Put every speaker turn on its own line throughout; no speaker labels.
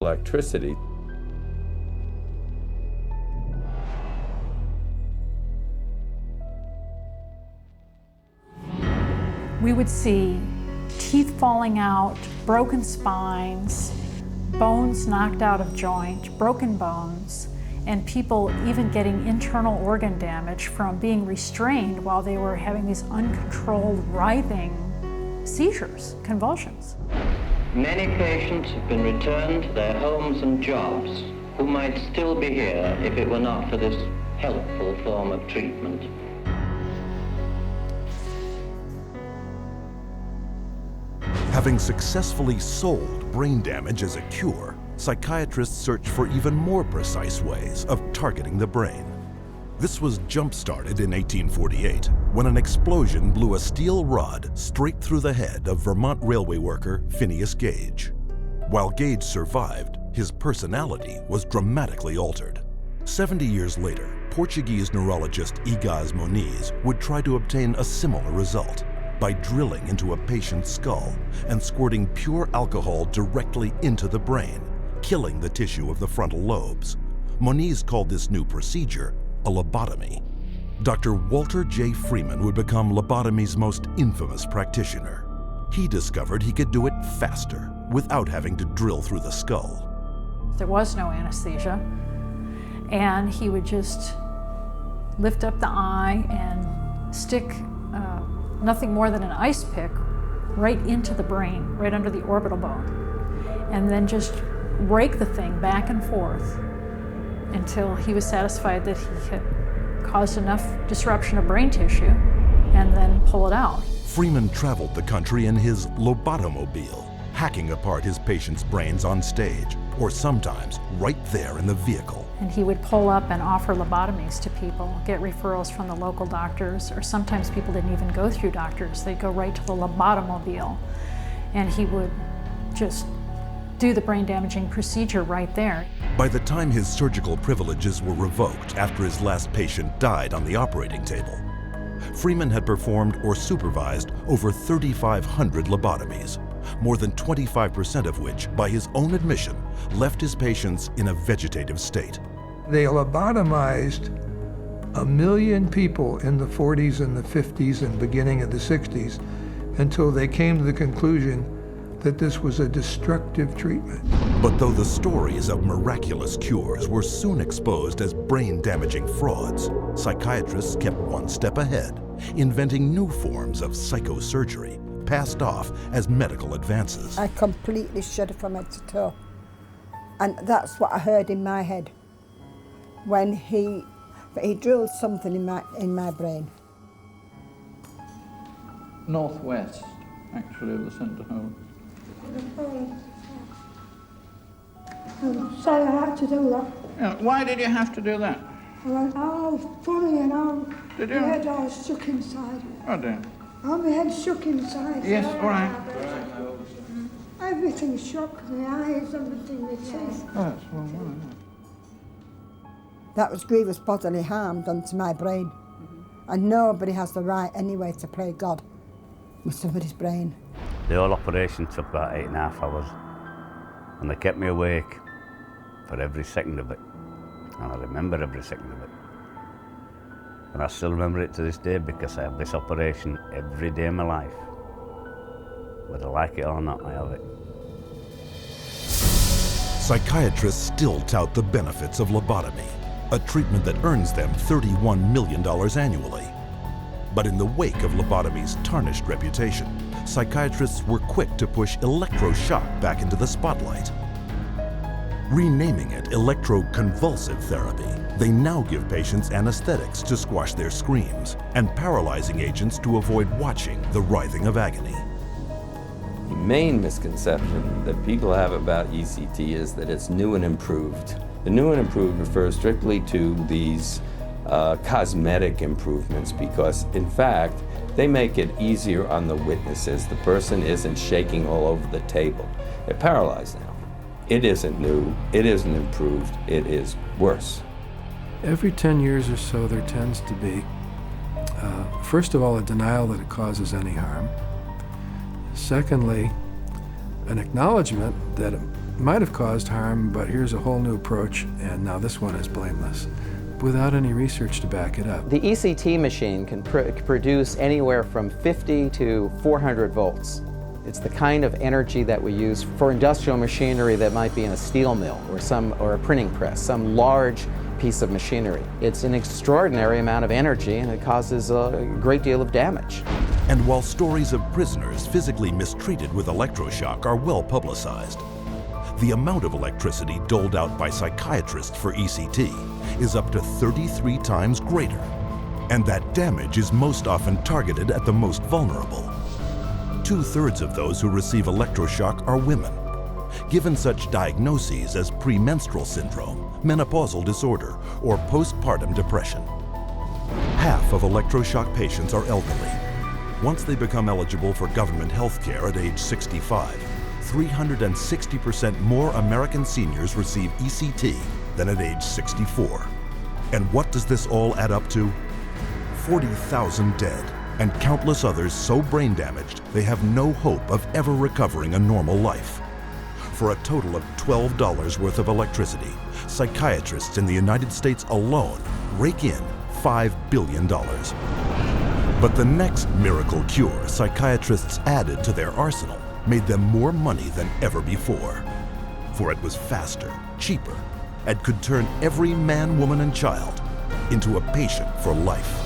electricity.
We would see teeth falling out, broken spines, bones knocked out of joint, broken bones, and people even getting internal organ damage from being restrained while they were having these uncontrolled writhing seizures, convulsions.
Many patients have been returned to their homes and jobs who might still be here if it were not for this helpful form of treatment.
Having successfully sold brain damage as a cure, psychiatrists searched for even more precise ways of targeting the brain. This was jump-started in 1848 when an explosion blew a steel rod straight through the head of Vermont railway worker Phineas Gage. While Gage survived, his personality was dramatically altered. 70 years later, Portuguese neurologist Egas Moniz would try to obtain a similar result by drilling into a patient's skull and squirting pure alcohol directly into the brain, killing the tissue of the frontal lobes. Moniz called this new procedure a lobotomy. Dr. Walter J. Freeman would become lobotomy's most infamous practitioner. He discovered he could do it faster without having to drill through the skull.
There was no anesthesia, and he would just lift up the eye and stick nothing more than an ice pick right into the brain, right under the orbital bone, and then just rake the thing back and forth until he was satisfied that he had caused enough disruption of brain tissue, and then pull it out.
Freeman traveled the country in his lobotomobile, hacking apart his patients' brains on stage, or sometimes right there in the vehicle.
And he would pull up and offer lobotomies to people, get referrals from the local doctors, or sometimes people didn't even go through doctors. They'd go right to the lobotomobile, and he would just do the brain-damaging procedure right there.
By the time his surgical privileges were revoked after his last patient died on the operating table, Freeman had performed or supervised over 3,500 lobotomies, more than 25% of which, by his own admission, left his patients in a vegetative state.
They lobotomized 1 million people in the 40s and the 50s and beginning of the 60s until they came to the conclusion that this was a destructive treatment.
But though the stories of miraculous cures were soon exposed as brain-damaging frauds, psychiatrists kept one step ahead, inventing new forms of psychosurgery, passed off as medical advances.
I completely shuddered from head to toe. And that's what I heard in my head when he drilled something in my brain.
Northwest, actually, of the centre hole.
I'm sorry I had to do that.
Yeah, why did you have to do that?
I went, oh, funny, and
Did
my
you?
head all shook inside.
Oh dear.
Oh, my head shook inside.
Yes, all right.
Everything shook, my eyes, everything, my teeth.
Oh, that's one.
That was grievous bodily harm done to my brain. And nobody has the right anyway to play God with somebody's brain.
The whole operation took about 8.5 hours, and they kept me awake for every second of it, and I remember every second of it. And I still remember it to this day because I have this operation every day of my life. Whether I like it or not, I have it.
Psychiatrists still tout the benefits of lobotomy, a treatment that earns them $31 million annually. But in the wake of lobotomy's tarnished reputation, psychiatrists were quick to push electroshock back into the spotlight. Renaming it electroconvulsive therapy, they now give patients anesthetics to squash their screams and paralyzing agents to avoid watching the writhing of agony.
The main misconception that people have about ECT is that it's new and improved. The new and improved refers strictly to these cosmetic improvements because, in fact, they make it easier on the witnesses. The person isn't shaking all over the table. They're paralyzed now. It isn't new, it isn't improved, it is worse.
Every 10 years or so, there tends to be, first of all, a denial that it causes any harm. Secondly, an acknowledgement that
might have caused harm, but here's a whole new approach, and now this one is blameless, without any research to back it up.
The ECT machine can produce anywhere from 50 to 400 volts. It's the kind of energy that we use for industrial machinery that might be in a steel mill or a printing press, some large piece of machinery. It's an extraordinary amount of energy, and it causes a great deal of damage.
And while stories of prisoners physically mistreated with electroshock are well publicized, the amount of electricity doled out by psychiatrists for ECT is up to 33 times greater. And that damage is most often targeted at the most vulnerable. 2/3 of those who receive electroshock are women. Given such diagnoses as premenstrual syndrome, menopausal disorder, or postpartum depression. Half of electroshock patients are elderly. Once they become eligible for government health care at age 65, 360% more American seniors receive ECT than at age 64. And what does this all add up to? 40,000 dead, and countless others so brain damaged they have no hope of ever recovering a normal life. For a total of $12 worth of electricity, psychiatrists in the United States alone rake in $5 billion. But the next miracle cure psychiatrists added to their arsenal made them more money than ever before. For it was faster, cheaper, and could turn every man, woman, and child into a patient for life.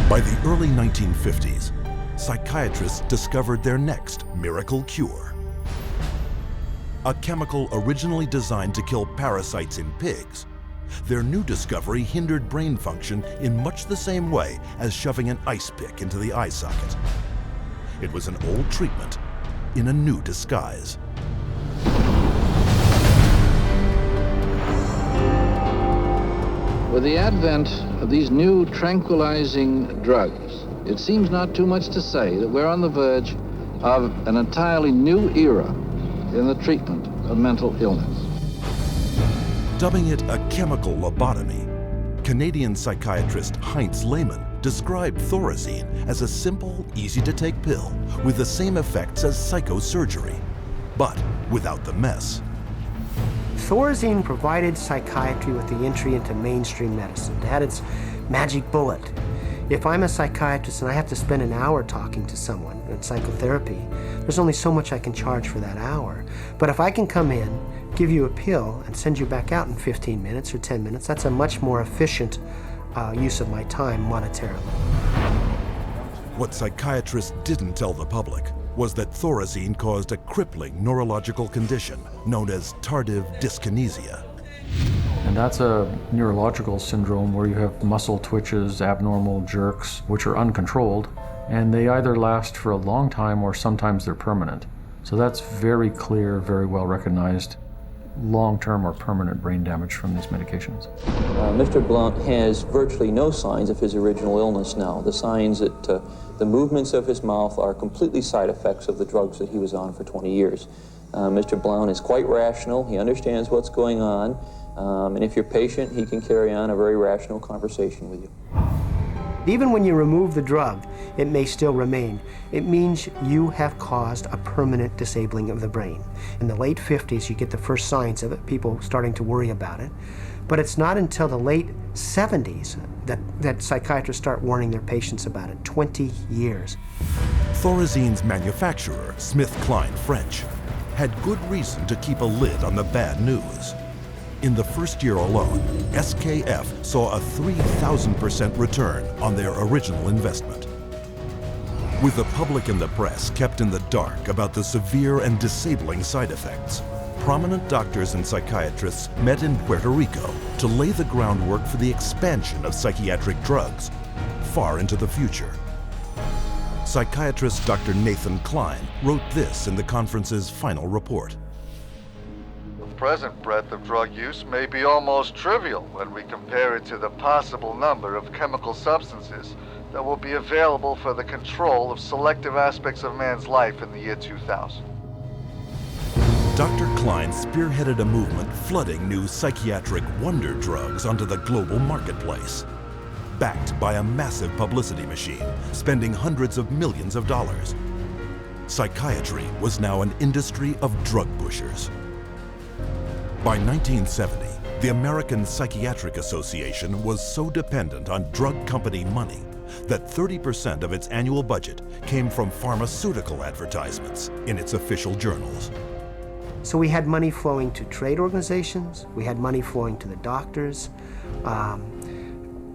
By the early 1950s, psychiatrists discovered their next miracle cure. A chemical originally designed to kill parasites in pigs, their new discovery hindered brain function in much the same way as shoving an ice pick into the eye socket. It was an old treatment in a new disguise.
With the advent of these new tranquilizing drugs, it seems not too much to say that we're on the verge of an entirely new era in the treatment of mental illness.
Dubbing it a chemical lobotomy, Canadian psychiatrist Heinz Lehmann described Thorazine as a simple, easy-to-take pill with the same effects as psychosurgery, but without the mess.
Thorazine provided psychiatry with the entry into mainstream medicine. It had its magic bullet. If I'm a psychiatrist and I have to spend an hour talking to someone in psychotherapy, there's only so much I can charge for that hour. But if I can come in, give you a pill, and send you back out in 15 minutes or 10 minutes, that's a much more efficient use of my time monetarily.
What psychiatrists didn't tell the public was that Thorazine caused a crippling neurological condition known as tardive dyskinesia.
And that's a neurological syndrome where you have muscle twitches, abnormal jerks, which are uncontrolled, and they either last for a long time or sometimes they're permanent. So that's very clear, very well recognized, long-term or permanent brain damage from these medications.
Mr. Blount has virtually no signs of his original illness now. The signs that the movements of his mouth are completely side effects of the drugs that he was on for 20 years. Mr. Blount is quite rational. He understands what's going on. And if you're patient, he can carry on a very rational conversation with you.
Even when you remove the drug, it may still remain. It means you have caused a permanent disabling of the brain. In the late 50s, you get the first signs of it, people starting to worry about it. But it's not until the late 70s that psychiatrists start warning their patients about it, 20 years.
Thorazine's manufacturer, SmithKline French, had good reason to keep a lid on the bad news. In the first year alone, SKF saw a 3,000% return on their original investment. With the public and the press kept in the dark about the severe and disabling side effects, prominent doctors and psychiatrists met in Puerto Rico to lay the groundwork for the expansion of psychiatric drugs far into the future. Psychiatrist Dr. Nathan Klein wrote this in the conference's final report.
The present breadth of drug use may be almost trivial when we compare it to the possible number of chemical substances that will be available for the control of selective aspects of man's life in the year 2000.
Dr. Klein spearheaded a movement flooding new psychiatric wonder drugs onto the global marketplace. backed by a massive publicity machine, spending hundreds of millions of dollars. Psychiatry was now an industry of drug pushers. By 1970, the American Psychiatric Association was so dependent on drug company money that 30% of its annual budget came from pharmaceutical advertisements in its official journals.
So we had money flowing to trade organizations, we had money flowing to the doctors,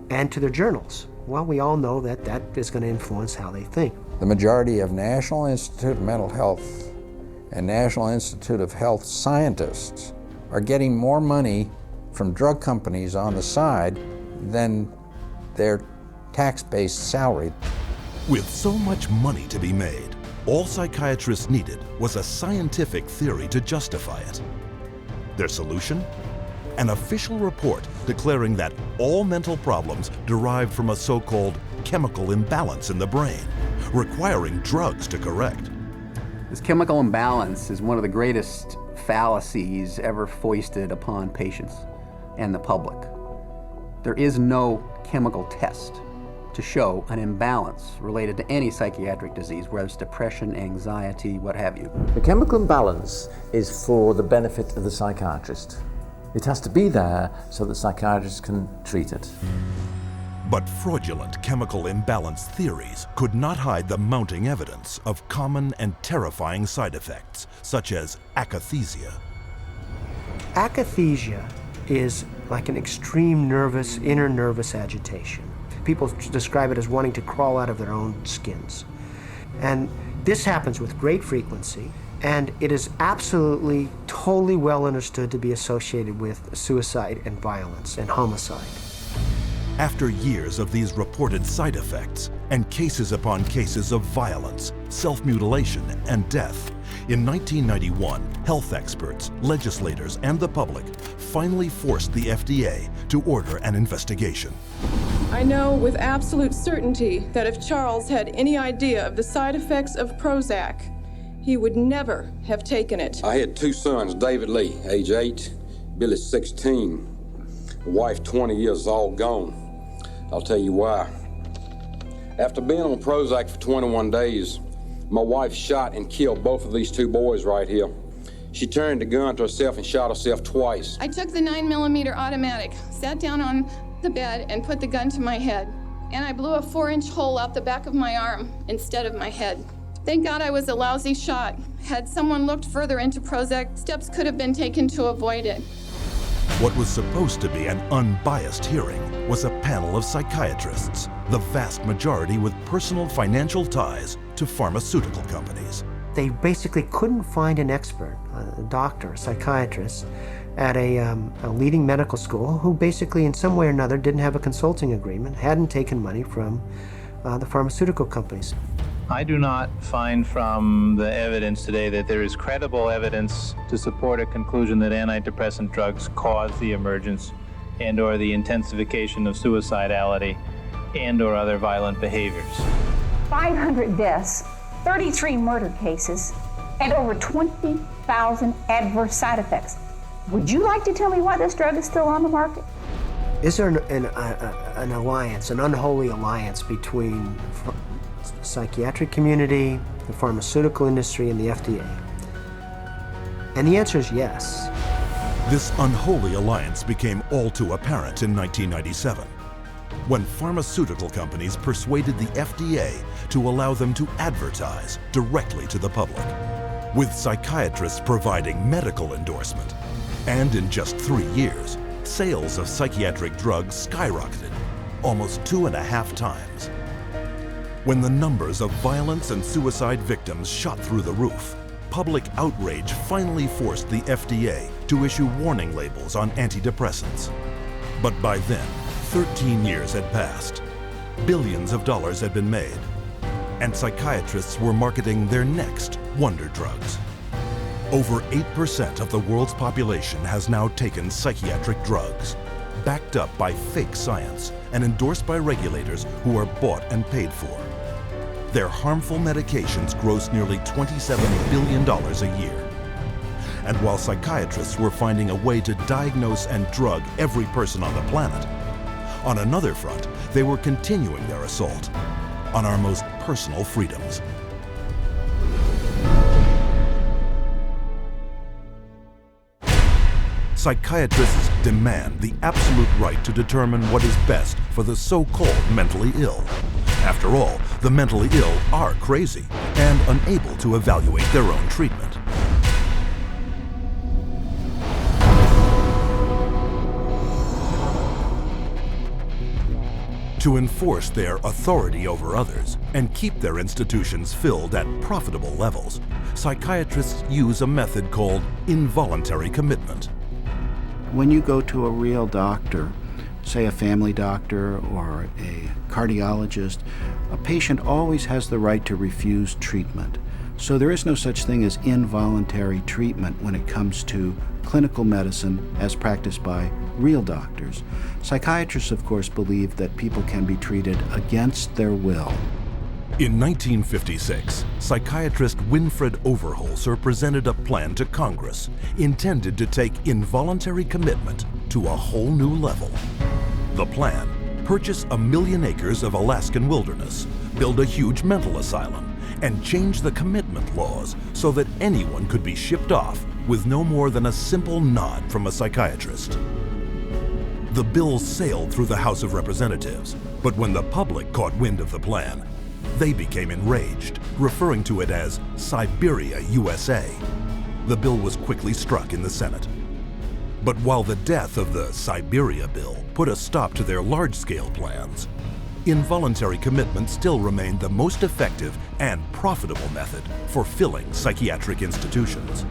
and to their journals. Well, we all know that that is going to influence how they think.
The majority of National Institute of Mental Health and National Institute of Health scientists are getting more money from drug companies on the side than their tax-based salary.
With so much money to be made, all psychiatrists needed was a scientific theory to justify it. Their solution? An official report declaring that all mental problems derived from a so-called chemical imbalance in the brain, requiring drugs to correct.
This chemical imbalance is one of the greatest fallacies ever foisted upon patients and the public. There is no chemical test to show an imbalance related to any psychiatric disease, whether it's depression, anxiety, what have you.
The chemical imbalance is for the benefit of the psychiatrist. It has to be there so that psychiatrists can treat it.
But fraudulent chemical imbalance theories could not hide the mounting evidence of common and terrifying side effects, such as akathisia.
Akathisia is like an extreme inner nervous agitation. People describe it as wanting to crawl out of their own skins. And this happens with great frequency, and it is absolutely, totally well understood to be associated with suicide and violence and homicide.
After years of these reported side effects and cases upon cases of violence, self-mutilation, and death, in 1991, health experts, legislators, and the public finally forced the FDA to order an investigation.
I know with absolute certainty that if Charles had any idea of the side effects of Prozac, he would never have taken it.
I had two sons, David Lee, age 8, Billy 16, wife 20 years, all gone. I'll tell you why. After being on Prozac for 21 days, my wife shot and killed both of these two boys right here. She turned the gun to herself and shot herself twice.
I took the 9mm automatic, sat down on the bed and put the gun to my head. And I blew a 4-inch hole out the back of my arm instead of my head. Thank God I was a lousy shot. Had someone looked further into Prozac, steps could have been taken to avoid it.
What was supposed to be an unbiased hearing was a panel of psychiatrists, the vast majority with personal financial ties to pharmaceutical companies.
They basically couldn't find an expert, a doctor, a psychiatrist, at a leading medical school who basically in some way or another didn't have a consulting agreement, hadn't taken money from the pharmaceutical companies.
I do not find from the evidence today that there is credible evidence to support a conclusion that antidepressant drugs cause the emergence and/or the intensification of suicidality and/or other violent behaviors.
500 deaths, 33 murder cases, and over 20,000 adverse side effects. Would you like to tell me why this drug is still on the market?
Is there an alliance, an unholy alliance between the psychiatric community, the pharmaceutical industry, and the FDA? And the answer is yes.
This unholy alliance became all too apparent in 1997, when pharmaceutical companies persuaded the FDA to allow them to advertise directly to the public, with psychiatrists providing medical endorsement. And in just 3 years, sales of psychiatric drugs skyrocketed, almost 2.5 times. When the numbers of violence and suicide victims shot through the roof, public outrage finally forced the FDA to issue warning labels on antidepressants. But by then, 13 years had passed, billions of dollars had been made, and psychiatrists were marketing their next wonder drugs. Over 8% of the world's population has now taken psychiatric drugs, backed up by fake science and endorsed by regulators who are bought and paid for. Their harmful medications gross nearly $27 billion a year. And while psychiatrists were finding a way to diagnose and drug every person on the planet, On another front, they were continuing their assault on our most personal freedoms. Psychiatrists demand the absolute right to determine what is best for the so-called mentally ill. After all, the mentally ill are crazy and unable to evaluate their own treatment. To enforce their authority over others and keep their institutions filled at profitable levels, psychiatrists use a method called involuntary commitment.
When you go to a real doctor, say a family doctor or a cardiologist, a patient always has the right to refuse treatment. So there is no such thing as involuntary treatment when it comes to clinical medicine as practiced by real doctors. Psychiatrists, of course, believe that people can be treated against their will.
In 1956, psychiatrist Winfred Overholser presented a plan to Congress intended to take involuntary commitment to a whole new level. The plan: purchase 1 million acres of Alaskan wilderness, build a huge mental asylum, and change the commitment laws so that anyone could be shipped off with no more than a simple nod from a psychiatrist. The bill sailed through the House of Representatives, but when the public caught wind of the plan, they became enraged, referring to it as Siberia, USA. The bill was quickly struck in the Senate. But while the death of the Siberia bill put a stop to their large-scale plans, involuntary commitment still remained the most effective and profitable method for filling psychiatric institutions.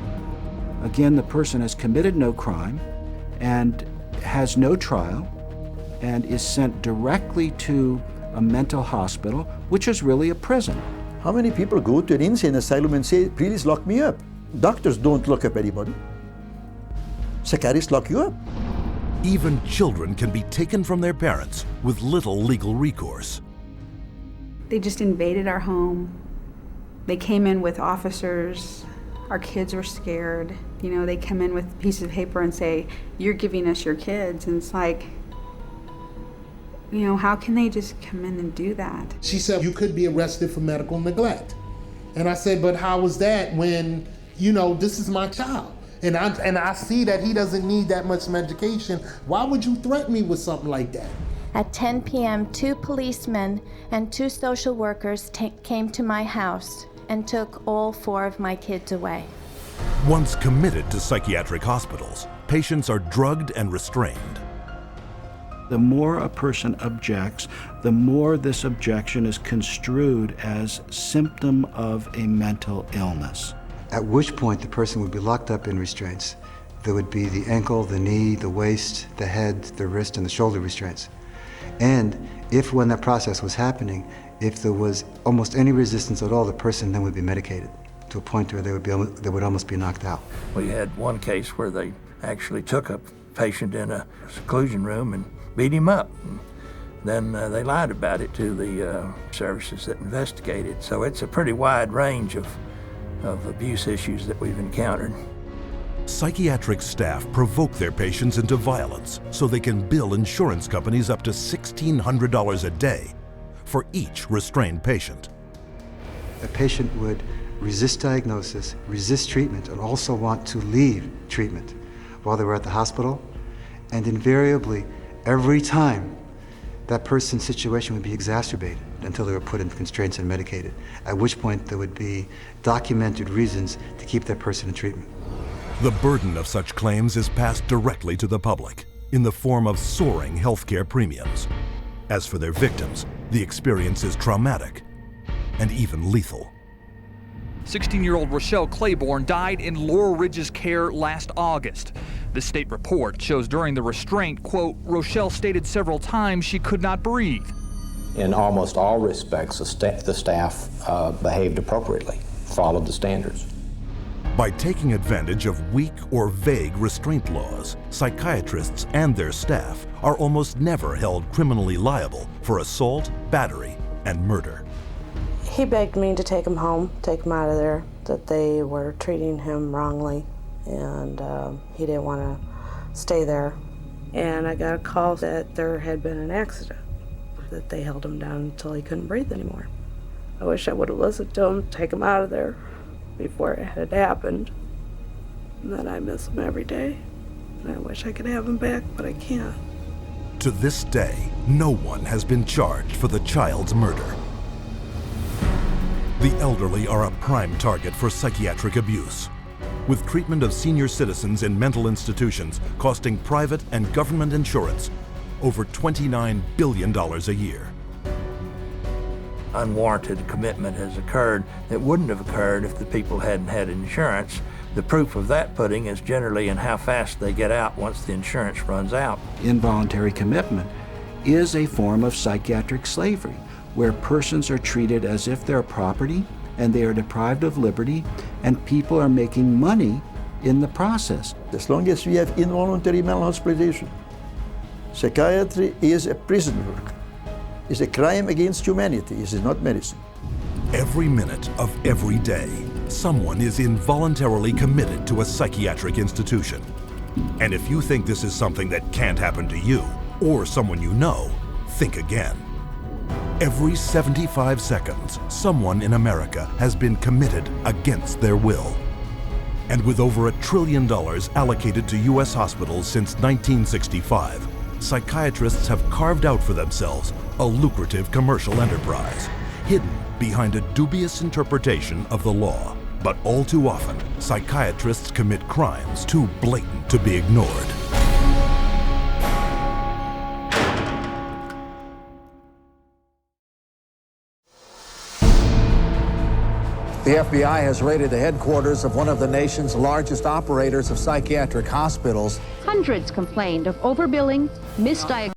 Again, the person has committed no crime and has no trial and is sent directly to a mental hospital, which is really a prison.
How many people go to an insane asylum and say, please lock me up? Doctors don't lock up anybody. Psychiatrists lock you up.
Even children can be taken from their parents with little legal recourse.
They just invaded our home. They came in with officers. Our kids were scared. You know, they come in with pieces of paper and say, you're giving us your kids. And it's like, you know, how can they just come in and do that?
She said, you could be arrested for medical neglect. And I said, but how was that when, you know, this is my child? And I see that he doesn't need that much medication. Why would you threaten me with something like that?
At 10 p.m., 2 policemen and 2 social workers came to my house and took all 4 of my kids away.
Once committed to psychiatric hospitals, patients are drugged and restrained.
The more a person objects, the more this objection is construed as symptom of a mental illness.
At which point the person would be locked up in restraints. There would be the ankle, the knee, the waist, the head, the wrist, and the shoulder restraints. And if when that process was happening, if there was almost any resistance at all, the person then would be medicated to a point where they would almost be knocked out.
We had one case where they actually took a patient in a seclusion room and beat him up. And then they lied about it to the services that investigated. So it's a pretty wide range of abuse issues that we've encountered.
Psychiatric staff provoke their patients into violence so they can bill insurance companies up to $1,600 a day for each restrained patient.
A patient would resist diagnosis, resist treatment, and also want to leave treatment while they were at the hospital. And invariably, every time, that person's situation would be exacerbated until they were put in constraints and medicated, at which point there would be documented reasons to keep that person in treatment.
The burden of such claims is passed directly to the public in the form of soaring healthcare premiums. As for their victims, the experience is traumatic and even lethal.
16-year-old Rochelle Claiborne died in Laurel Ridge's care last August. The state report shows during the restraint, quote, Rochelle stated several times she could not breathe.
In almost all respects, the staff behaved appropriately, followed the standards.
By taking advantage of weak or vague restraint laws, psychiatrists and their staff are almost never held criminally liable for assault, battery, and murder.
He begged me to take him home, take him out of there, that they were treating him wrongly, and he didn't want to stay there And I got a call that there had been an accident, that they held him down until he couldn't breathe anymore. I wish I would have listened to him, take him out of there before it had happened. And then I miss him every day. And I wish I could have him back, but I can't.
To this day, no one has been charged for the child's murder. The elderly are a prime target for psychiatric abuse, with treatment of senior citizens in mental institutions costing private and government insurance over $29 billion a year.
Unwarranted commitment has occurred that wouldn't have occurred if the people hadn't had insurance. The proof of that pudding is generally in how fast they get out once the insurance runs out.
Involuntary commitment is a form of psychiatric slavery, where persons are treated as if they're property and they are deprived of liberty, and people are making money in the process.
As long as we have involuntary mental hospitalization, psychiatry is a prison work. It's a crime against humanity. It is not medicine.
Every minute of every day, someone is involuntarily committed to a psychiatric institution. And if you think this is something that can't happen to you or someone you know, think again. Every 75 seconds, someone in America has been committed against their will. And with over $1 trillion allocated to U.S. hospitals since 1965, psychiatrists have carved out for themselves a lucrative commercial enterprise, hidden behind a dubious interpretation of the law. But all too often, psychiatrists commit crimes too blatant to be ignored.
The FBI has raided the headquarters of one of the nation's largest operators of psychiatric hospitals.
Hundreds complained of overbilling, misdiagnosis,